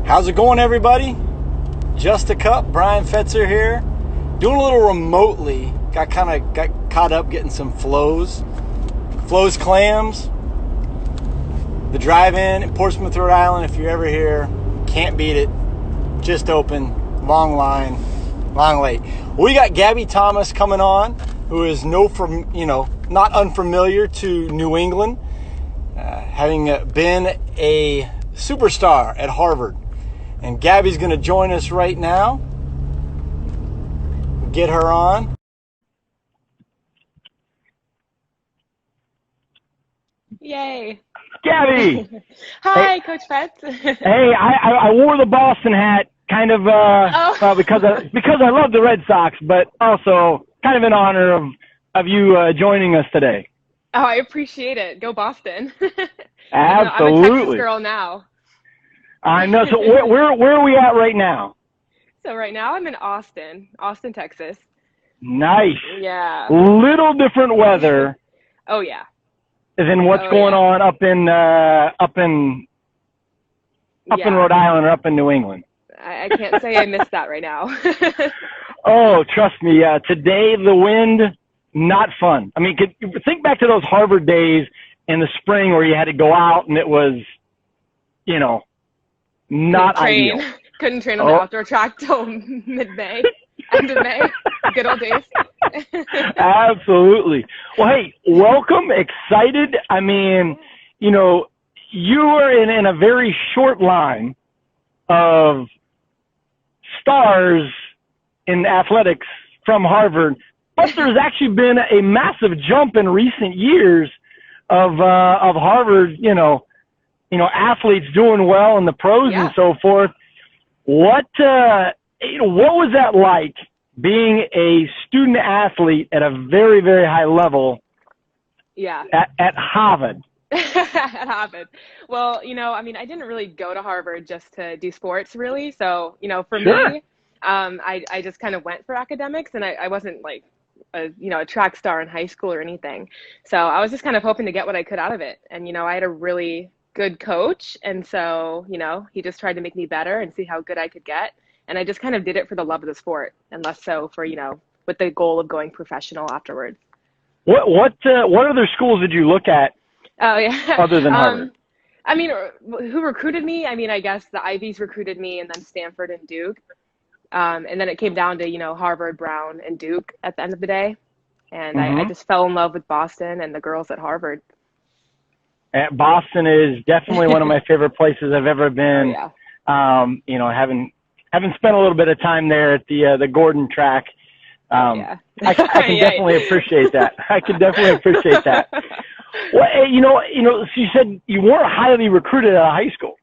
How's it going, everybody? Just a Cup, Brian Fetzer here. Doing a little remotely. Got caught up getting some Flo's clams. The drive-in in Portsmouth, Rhode Island. If you're ever here, can't beat it. Just open, long line, long late. We got Gabby Thomas coming on, who is not unfamiliar to New England, having been a superstar at Harvard. And Gabby's going to join us right now. Get her on. Yay. Gabby! Hi, Coach Fetz. Hey, I wore the Boston hat kind of because I love the Red Sox, but also kind of in honor of you joining us today. Oh, I appreciate it. Go Boston. Absolutely. I'm a Texas girl now. I know. So where are we at right now? So right now I'm in Austin, Texas. Nice. Yeah. Little different weather. Oh yeah. Than what's going on up in Rhode Island or up in New England. I can't say I miss that right now. Oh, trust me. Today the wind, not fun. I mean, think back to those Harvard days in the spring where you had to go out and it was, not ideal. Couldn't train on the outdoor track till mid-May, end of May. Good old days. Absolutely. Well, hey, welcome. Excited. I mean, you are in a very short line of stars in athletics from Harvard, but there's actually been a massive jump in recent years of Harvard, athletes doing well in the pros and so forth. What was that like being a student athlete at a very, very high level? Yeah. At Harvard. At Harvard. Well, I didn't really go to Harvard just to do sports, really. So, for me, I just kind of went for academics, and I wasn't like a track star in high school or anything. So I was just kind of hoping to get what I could out of it. And, I had a really good coach. And so, he just tried to make me better and see how good I could get. And I just kind of did it for the love of the sport and less so for, with the goal of going professional afterwards. What other schools did you look at? Oh, yeah. Other than Harvard? Who recruited me? I guess the Ivies recruited me, and then Stanford and Duke. And then it came down to, Harvard, Brown, and Duke at the end of the day. And I just fell in love with Boston and the girls at Harvard. Boston is definitely one of my favorite places I've ever been. Oh, yeah. Having spent a little bit of time there at the Gordon track, I can definitely appreciate that. I can definitely appreciate that. Well, so you said you weren't highly recruited out of high school.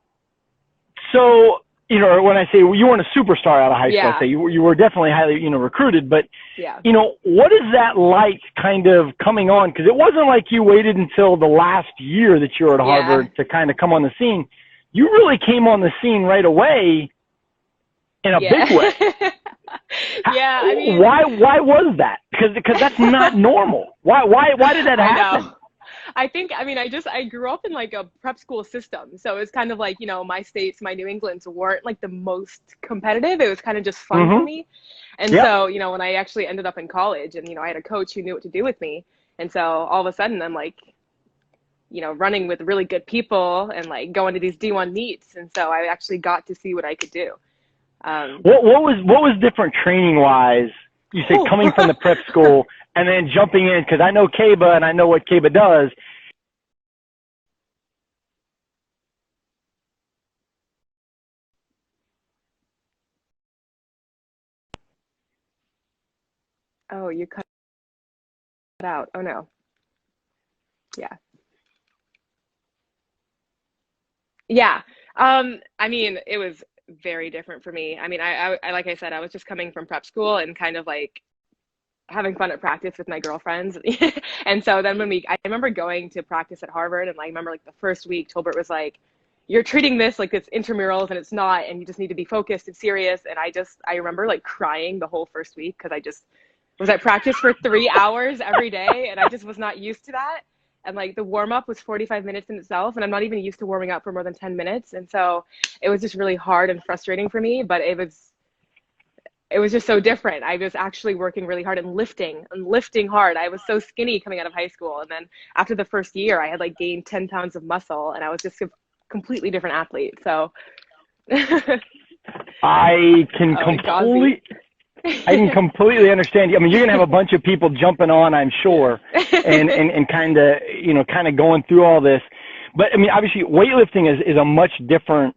So, when I say you weren't a superstar out of high school, I say you were definitely highly, recruited. But, what is that like kind of coming on? Because it wasn't like you waited until the last year that you were at Harvard to kind of come on the scene. You really came on the scene right away in a big way. Why was that? Because that's not normal. Why did that happen? I think, I grew up in like a prep school system. So it was kind of like, my states, my New Englands weren't like the most competitive. It was kind of just fun for me. And so, when I actually ended up in college and, I had a coach who knew what to do with me. And so all of a sudden I'm like, running with really good people and like going to these D1 meets. And so I actually got to see what I could do. What was different training wise? You say coming from the prep school and then jumping in, because I know Kaba and I know what Kaba does. Oh, you cut out. Oh no. Yeah. Yeah. It was very different for me. I like I said, I was just coming from prep school and kind of like having fun at practice with my girlfriends. And so then I remember going to practice at Harvard, and I remember like the first week, Tolbert was like, you're treating this like it's intramurals and it's not, and you just need to be focused and serious. And I remember like crying the whole first week because I just was at practice for 3 hours every day, and I just was not used to that. And like the warm up was 45 minutes in itself. And I'm not even used to warming up for more than 10 minutes. And so it was just really hard and frustrating for me, but it was just so different. I was actually working really hard and lifting hard. I was so skinny coming out of high school. And then after the first year, I had like gained 10 pounds of muscle and I was just a completely different athlete. So I can completely understand you. I mean, you're going to have a bunch of people jumping on, I'm sure, and kind of going through all this. But I mean, obviously weightlifting is a much different,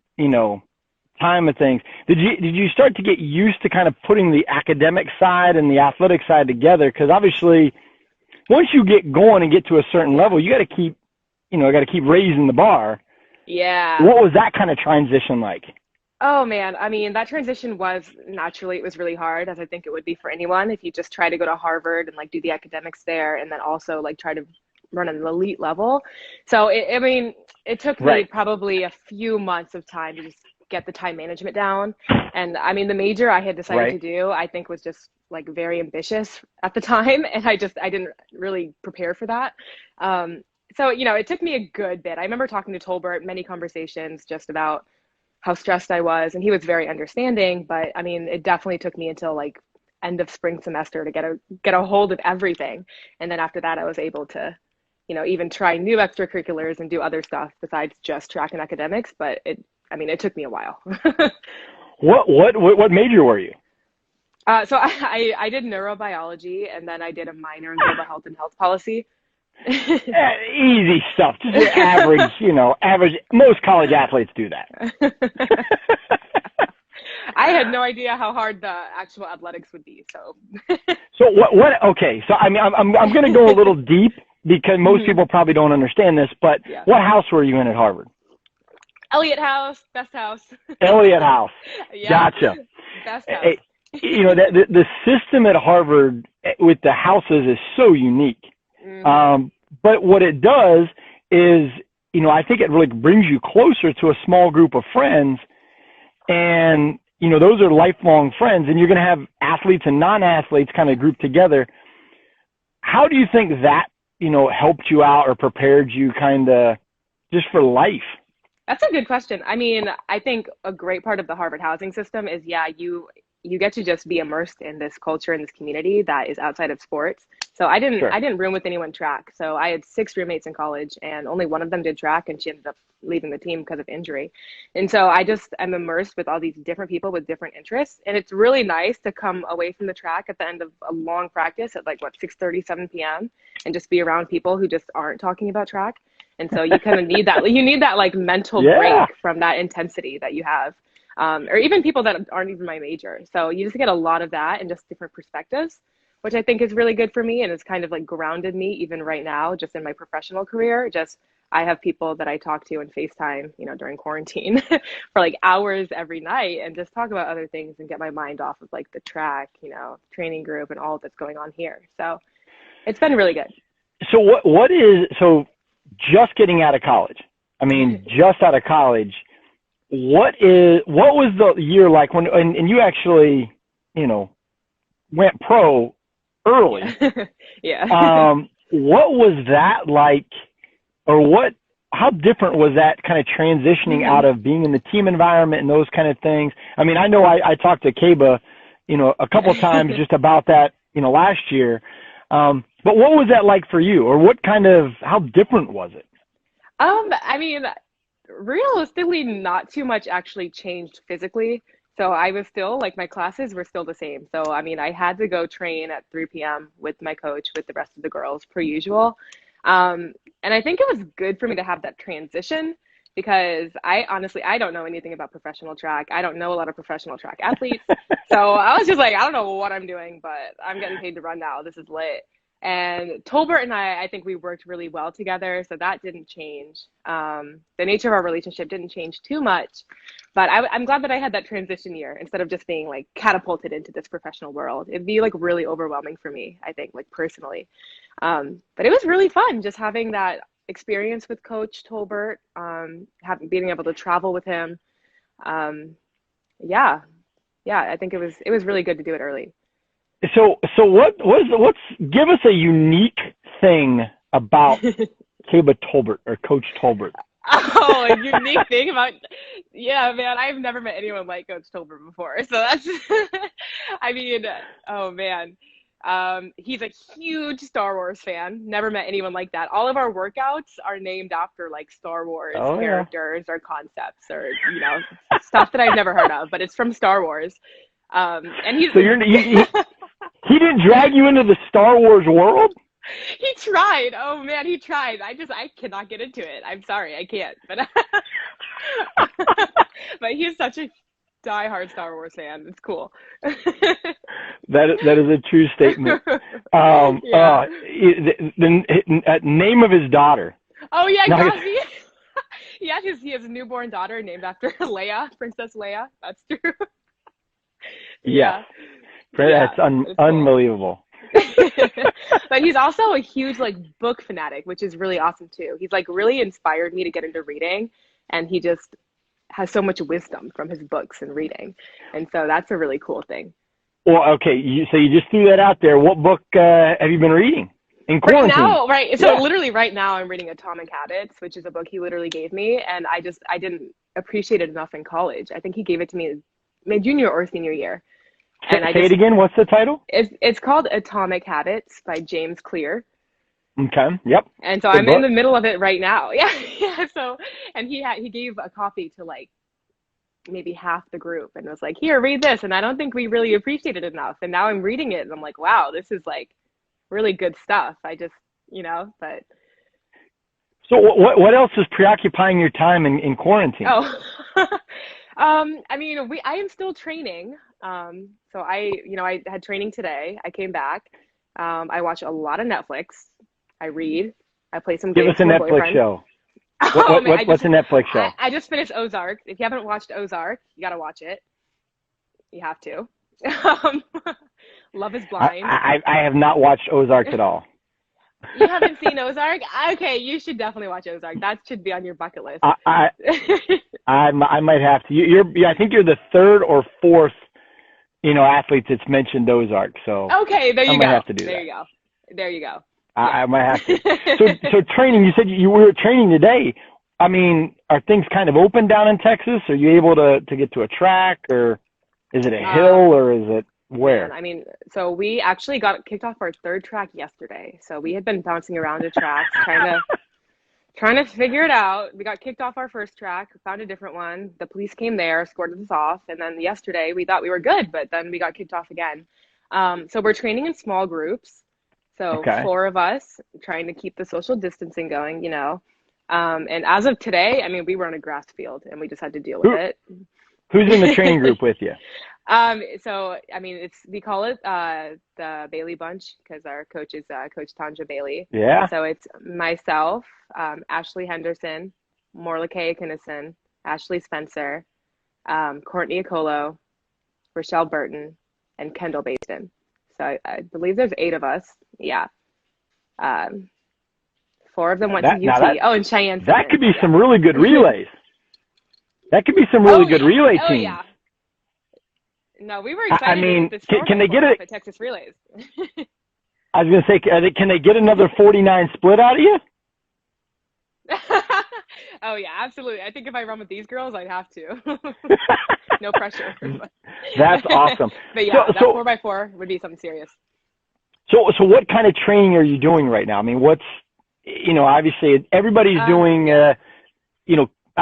time of things. Did you start to get used to kind of putting the academic side and the athletic side together? Because obviously once you get going and get to a certain level, you got to keep raising the bar. Yeah. What was that kind of transition like? Oh man, I mean, that transition was it was really hard, as I think it would be for anyone if you just try to go to Harvard and like do the academics there and then also like try to run an elite level. So it took me probably a few months of time to just get the time management down. And I mean, the major I had decided to do, I think was just like very ambitious at the time. And I didn't really prepare for that. So, it took me a good bit. I remember talking to Tolbert, many conversations just about how stressed I was, and he was very understanding, but I mean, it definitely took me until like end of spring semester to get a hold of everything. And then after that, I was able to, even try new extracurriculars and do other stuff besides just track and academics. But it took me a while. What major were you? So I did neurobiology, and then I did a minor in global health and health policy. Easy stuff. Just average. Most college athletes do that. I had no idea how hard the actual athletics would be. So what? Okay. So I mean, I'm going to go a little deep because most people probably don't understand this. But what house were you in at Harvard? Elliott House, best house. Elliott House. Gotcha. Best house. The system at Harvard with the houses is so unique. But what it does is, I think it really brings you closer to a small group of friends, and, those are lifelong friends, and you're going to have athletes and non-athletes kind of grouped together. How do you think that, helped you out or prepared you kind of just for life? That's a good question. I mean, I think a great part of the Harvard housing system is, you get to just be immersed in this culture and this community that is outside of sports. So I didn't room with anyone track. So I had 6 roommates in college, and only one of them did track, and she ended up leaving the team because of injury. And so I just am immersed with all these different people with different interests. And it's really nice to come away from the track at the end of a long practice at 6:30, 7 p.m. and just be around people who just aren't talking about track. And so you kind of need that. You need that like mental break from that intensity that you have. Or even people that aren't even my major. So you just get a lot of that and just different perspectives, which I think is really good for me. And it's kind of like grounded me even right now, just in my professional career. I have people that I talk to in FaceTime, during quarantine for like hours every night and just talk about other things and get my mind off of like the track, training group and all that's going on here. So it's been really good. So so just getting out of college, what was the year like when, and you actually, went pro early? Yeah. What was that like, or how different was that kind of transitioning out of being in the team environment and those kind of things? I mean, I know I talked to Kaba, a couple of times just about that, last year. But what was that like for you, or how different was it? I mean, realistically, not too much actually changed physically. So I was still, my classes were still the same. So, I mean, I had to go train at 3 p.m. with my coach, with the rest of the girls per usual. And I think it was good for me to have that transition because I don't know anything about professional track. I don't know a lot of professional track athletes. So I was just like, I don't know what I'm doing, but I'm getting paid to run now. This is lit. And Tolbert and I think we worked really well together. So that didn't change. The nature of our relationship didn't change too much, but I'm glad that I had that transition year instead of just being catapulted into this professional world. It'd be really overwhelming for me, I think, personally. But it was really fun just having that experience with Coach Tolbert, being able to travel with him. Yeah, I think it was really good to do it early. So give us a unique thing about Caba Tolbert or Coach Tolbert? Oh, a unique thing about, yeah, man, I've never met anyone like Coach Tolbert before. So that's, I mean, oh man. He's a huge Star Wars fan. Never met anyone like that. All of our workouts are named after like Star Wars characters or concepts or, you know, stuff that I've never heard of, but it's from Star Wars. And he's, so he didn't drag you into the Star Wars world? He tried. Oh man, he tried. I cannot get into it. I'm sorry, I can't. But but he's such a diehard Star Wars fan. It's cool. That is a true statement. The name of his daughter. Oh yeah, Gabby. Yeah, he has a newborn daughter named after Leia, Princess Leia. That's true. Yeah. That's unbelievable. But he's also a huge like book fanatic, which is really awesome too. He's like really inspired me to get into reading, and he just has so much wisdom from his books and reading, and so that's a really cool thing. Well, okay, so you just threw that out there. What book have you been reading in quarantine? Right now, right? So literally right now I'm reading Atomic Habits, which is a book he literally gave me, and I didn't appreciate it enough in college. I think he gave it to me my junior or senior year. And say it again. What's the title? It's called Atomic Habits by James Clear. Okay. Yep. And so I'm in the middle of it right now. Yeah. So, and he gave a copy to like maybe half the group and was like, "Here, read this." And I don't think we really appreciated it enough. And now I'm reading it and I'm like, "Wow, this is like really good stuff." I just, but. So what else is preoccupying your time in quarantine? Oh, I mean, I am still training. So I had training today. I came back. I watch a lot of Netflix. I read. I play some games. Give us a Netflix show. What's a Netflix show? I just finished Ozark. If you haven't watched Ozark, you got to watch it. You have to. Love is Blind. I have not watched Ozark at all. You haven't seen Ozark? Okay, you should definitely watch Ozark. That should be on your bucket list. I might have to. I think you're the third or fourth, athlete that's mentioned Ozark. So okay, there you go. I might have to do there that. You go. There you go. I might have to. So training. You said you were training today. I mean, are things kind of open down in Texas? Are you able to get to a track, or is it a hill, or is it where? I mean, so we actually got kicked off our third track yesterday. So we had been bouncing around to tracks, trying to figure it out. We got kicked off our first track, found a different one. The police came there, escorted us off. And then yesterday we thought we were good, but then we got kicked off again. So we're training in small groups. So 4 of us trying to keep the social distancing going, and as of today, I mean, we were on a grass field and we just had to deal with it. Who's in the training group with you? So, I mean, we call it, the Bailey Bunch because our coach is, Coach Tanja Bailey. Yeah. So it's myself, Ashley Henderson, Morlake Kinnison, Ashley Spencer, Courtney Acolo, Rochelle Burton, and Kendall Baston. So I believe there's 8 of us. Yeah. 4 of them went to UT. And Cheyenne. That could be some really good relays. That could be some really good relay teams. Oh, yeah. No, we were excited. I mean, can they get at Texas Relays? I was going to say, can they get another 49 split out of you? Oh, yeah, absolutely. I think if I run with these girls, I'd have to. No pressure. That's awesome. But yeah, that 4x4 would be something serious. So what kind of training are you doing right now? I mean, what's, obviously everybody's doing, I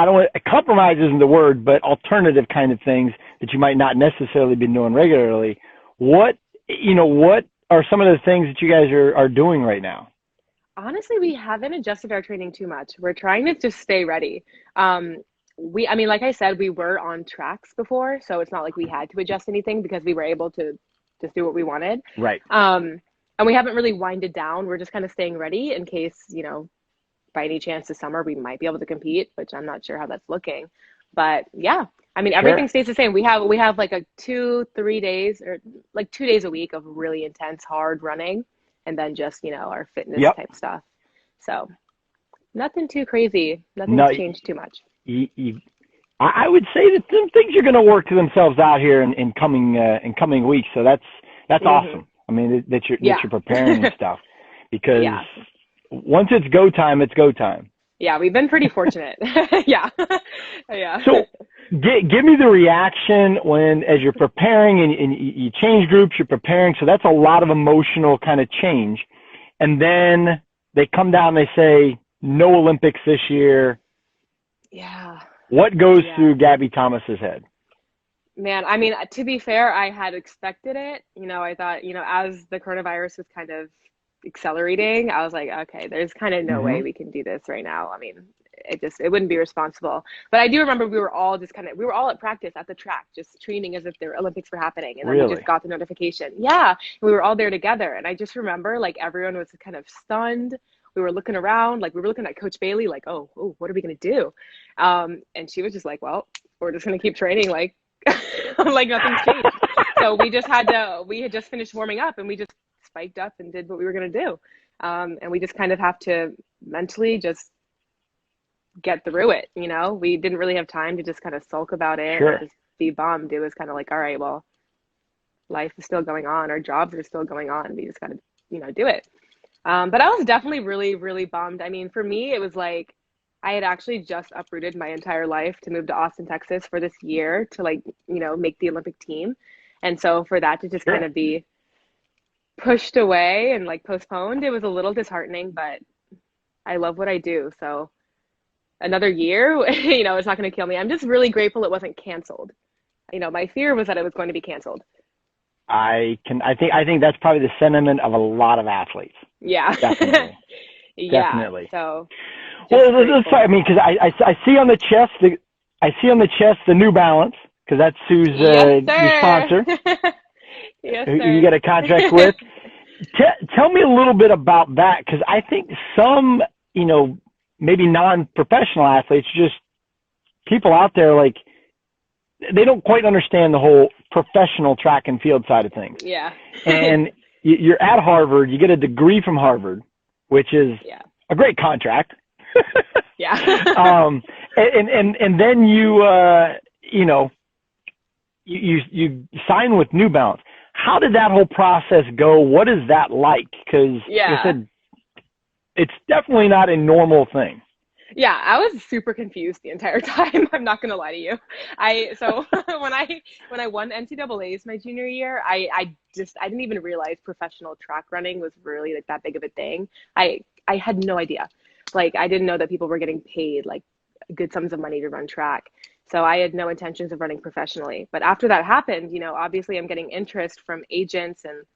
don't want compromise isn't the word, but alternative kind of things that you might not necessarily be doing regularly. What are some of the things that you guys are doing right now? Honestly, we haven't adjusted our training too much. We're trying to just stay ready. Like I said, we were on tracks before, so it's not like we had to adjust anything because we were able to just do what we wanted. Right. And we haven't really winded down. We're just kind of staying ready in case, by any chance this summer we might be able to compete, which I'm not sure how that's looking. But yeah, I mean, everything stays the same. We have like a 2-3 days or like 2 days a week of really intense, hard running. And then just, our fitness type stuff. So nothing too crazy. Nothing's changed too much. I would say that some things are going to work to themselves out here in coming weeks. So that's awesome. I mean, that you're preparing and stuff because once it's go time, it's go time. Yeah, we've been pretty fortunate. Yeah. Yeah. So give me the reaction as you're preparing and you change groups, you're preparing. So that's a lot of emotional kind of change. And then they come down, they say, no Olympics this year. Yeah. What goes through Gabby Thomas's head? Man, I mean, to be fair, I had expected it. I thought, as the coronavirus was kind of accelerating, I was like, okay, there's kind of no way we can do this right now. I mean, it wouldn't be responsible. But I do remember we were all at practice at the track, just training as if the Olympics were happening. And then we just got the notification. Yeah. We were all there together. And I just remember like everyone was kind of stunned. We were looking around, like we were looking at Coach Bailey, like, oh, what are we going to do? And she was just like, well, we're just going to keep training like, like nothing's changed. So we had just finished warming up and we just spiked up and did what we were going to do. And we just kind of have to mentally just get through it. We didn't really have time to just kind of sulk about it and just be bummed. It was kind of like, all right, well, life is still going on. Our jobs are still going on. We just got to, do it. But I was definitely really, really bummed. I mean, for me, it was like, I had actually just uprooted my entire life to move to Austin, Texas for this year to make the Olympic team. And so for that to just kind of be pushed away and like postponed, it was a little disheartening, but I love what I do. So another year, it's not going to kill me. I'm just really grateful it wasn't canceled. My fear was that it was going to be canceled. I think that's probably the sentiment of a lot of athletes. Yeah. Definitely. Yeah. Definitely. So. Well, because I see on the chest the New Balance, because that's Sue's your sponsor. Yes, who sir. you get a contract with. Tell me a little bit about that, because I think some, maybe non-professional athletes, just people out there, like, they don't quite understand the whole professional track and field side of things. Yeah. And you're at Harvard, you get a degree from Harvard, which is a great contract. Yeah. And then you sign with New Balance. How did that whole process go? What is that like? Because I said, it's definitely not a normal thing. Yeah, I was super confused the entire time. I'm not gonna lie to you. So when I won NCAA's my junior year, I didn't even realize professional track running was really like that big of a thing. I had no idea. Like, I didn't know that people were getting paid like good sums of money to run track. So I had no intentions of running professionally. But after that happened, obviously I'm getting interest from agents and,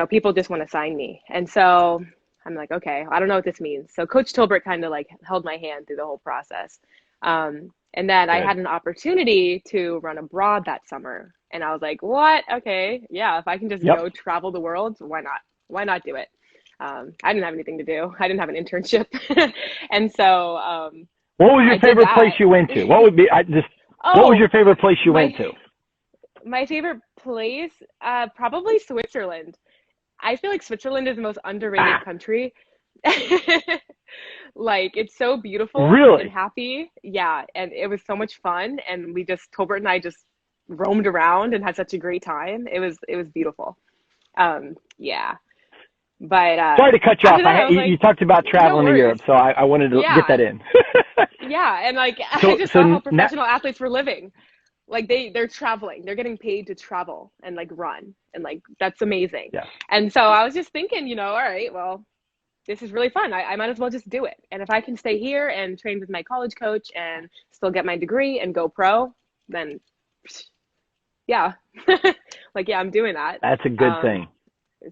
people just want to sign me. And so I'm like, okay, I don't know what this means. So Coach Tilbert kind of like held my hand through the whole process. And then I had an opportunity to run abroad that summer. And I was like, what? Okay. Yeah. If I can just go travel the world, why not? Why not do it? I didn't have anything to do. I didn't have an internship. And so, what was your favorite place you went to? What was your favorite place you went to? My favorite place, probably Switzerland. I feel like Switzerland is the most underrated country. Like, it's so beautiful and happy. Yeah. And it was so much fun. And Tolbert and I just roamed around and had such a great time. It was beautiful. Yeah. But sorry to cut you off. You talked about traveling to Europe, so I wanted to get that in. Yeah, and like I just saw how professional athletes were living. Like they're traveling, they're getting paid to travel and like run, and like that's amazing. Yeah. And so I was just thinking, all right, well, this is really fun. I might as well just do it. And if I can stay here and train with my college coach and still get my degree and go pro, then yeah, like I'm doing that. That's a good thing.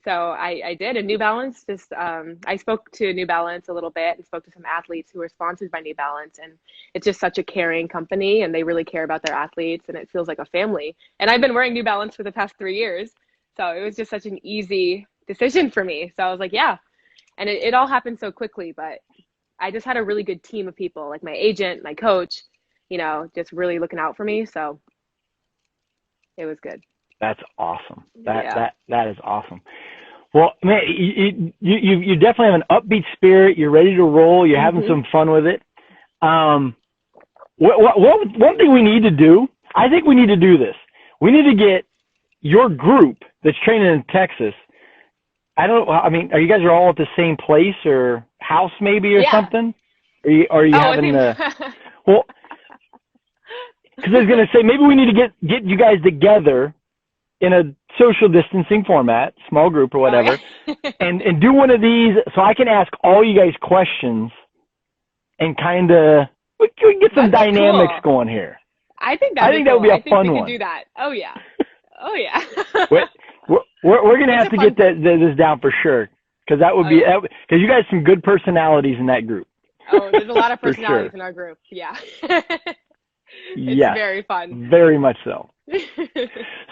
So I did. And New Balance I spoke to New Balance a little bit and spoke to some athletes who are sponsored by New Balance, and it's just such a caring company and they really care about their athletes and it feels like a family. And I've been wearing New Balance for the past 3 years. So it was just such an easy decision for me. So I was like, yeah. And it all happened so quickly, but I just had a really good team of people, like my agent, my coach, just really looking out for me. So it was good. That's awesome. That is awesome. Well, man, you definitely have an upbeat spirit. You're ready to roll. You're having some fun with it. One thing we need to do, I think we need to do this. We need to get your group that's training in Texas. I don't know. I mean, are you guys all at the same place or house maybe or something? Are you having the? Well, because I was gonna say maybe we need to get you guys together in a social distancing format, small group or whatever, and do one of these so I can ask all you guys questions and kind of we can get some dynamics going here. I think that would be a fun one. We could do that. Oh yeah. Oh yeah. We're gonna have to get this down for sure, because that would be because you guys some good personalities in that group. Oh, there's a lot of personalities in our group. Yeah. It's very fun. Very much so.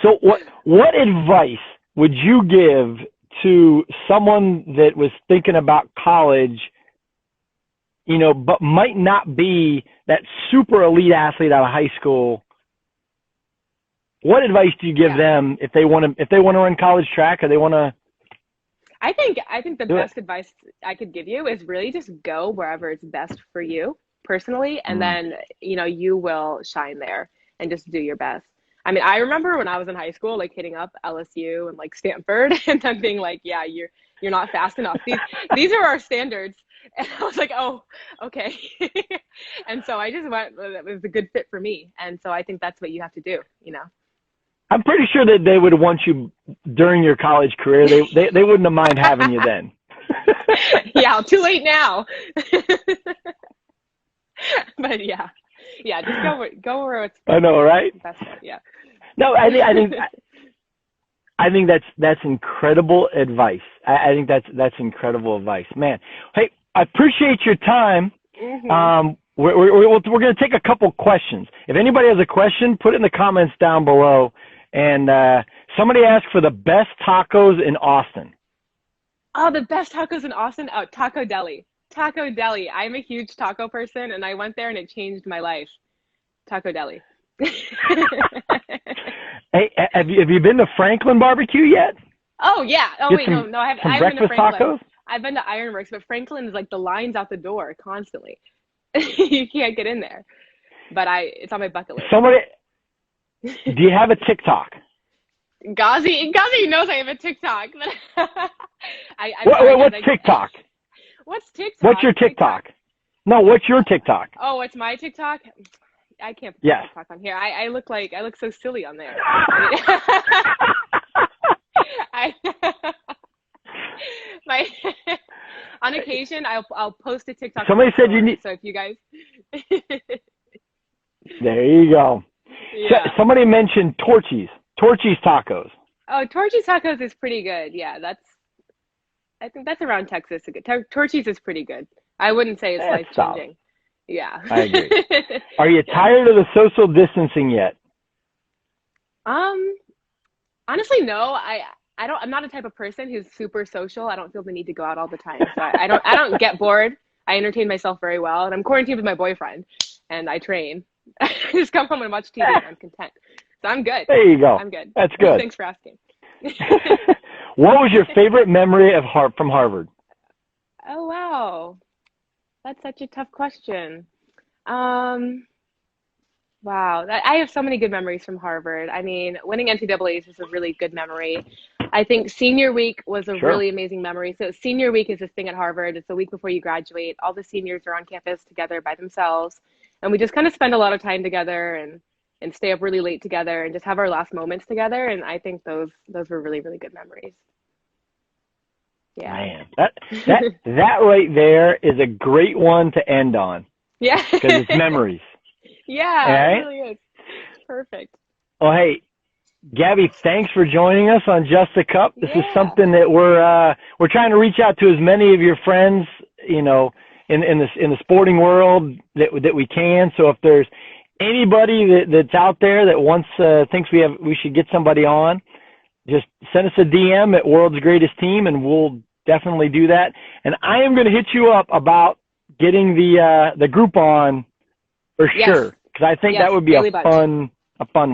So what advice would you give to someone that was thinking about college, you know, but might not be that super elite athlete out of high school? What advice do you give them if they want to run college track or they want to? I think the best advice I could give you is really just go wherever it's best for you personally, and then you will shine there and just do your best. I mean, I remember when I was in high school, like hitting up LSU and like Stanford, and then being like, "Yeah, you're not fast enough. These are our standards." And I was like, "Oh, okay." And so I just went. It was a good fit for me, and so I think that's what you have to do. I'm pretty sure that they would want you during your college career. They wouldn't have mind having you then. Yeah, too late now. But just go where it's. I know, right? Best, yeah. No, I think that's incredible advice. I think that's incredible advice, man. Hey, I appreciate your time. Mm-hmm. We're going to take a couple questions. If anybody has a question, put it in the comments down below. And somebody asked for the best tacos in Austin. Oh, the best tacos in Austin? Oh, Taco Deli. Taco Deli. I'm a huge taco person, and I went there, and it changed my life. Taco Deli. Hey, have you been to Franklin Barbecue yet? Oh, yeah. Oh, wait, no, I haven't been to Franklin. Tacos? I've been to Ironworks, but Franklin is like the lines out the door constantly. You can't get in there. But it's on my bucket list. Do you have a TikTok? Gazi knows I have a TikTok. What's TikTok? What's TikTok? What's your TikTok? No, what's your TikTok? Oh, what's my TikTok? I can't put TikTok on here. I look so silly on there. On occasion I'll post a TikTok. Somebody said you need. So if you guys. There you go. Yeah. Somebody mentioned Torchy's tacos. Oh, Torchy's tacos is pretty good. Yeah, I think that's around Texas. Torchy's is pretty good. I wouldn't say it's life-changing. Yeah. I agree. Are you tired of the social distancing yet? Honestly, no. I'm not a type of person who's super social. I don't feel the need to go out all the time. So I don't get bored. I entertain myself very well, and I'm quarantined with my boyfriend, and I train. I just come home and watch TV, and I'm content. So I'm good. There you go. I'm good. That's good. Thanks for asking. What was your favorite memory from Harvard? Oh, wow. That's such a tough question. Wow. I have so many good memories from Harvard. I mean, winning NCAAs is a really good memory. I think senior week was a really amazing memory. So senior week is this thing at Harvard. It's the week before you graduate. All the seniors are on campus together by themselves. And we just kind of spend a lot of time together and stay up really late together and just have our last moments together. And I think those were really, really good memories. Yeah. Man, that right there is a great one to end on. Yeah. Because it's memories. Yeah, right? It really is. Perfect. Well, hey, Gabby, thanks for joining us on Just a Cup. This is something that we're trying to reach out to as many of your friends, in the sporting world that we can. So if there's anybody that's out there that thinks we should get somebody on, just send us a DM at World's Greatest Team, and we'll definitely do that. And I am going to hit you up about getting the group on for sure, because I think that would be a fun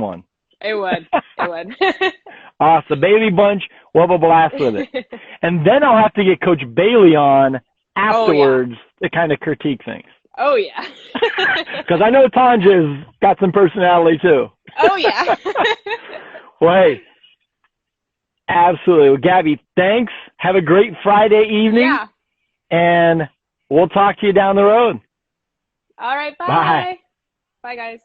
one. It would. The Bailey Bunch, we'll have a blast with it. And then I'll have to get Coach Bailey on afterwards to kind of critique things. Oh, yeah. Because I know Tanja's got some personality, too. Oh, yeah. Well, hey, absolutely. Well, Gabby, thanks. Have a great Friday evening. Yeah. And we'll talk to you down the road. All right. Bye. Bye. Bye, guys.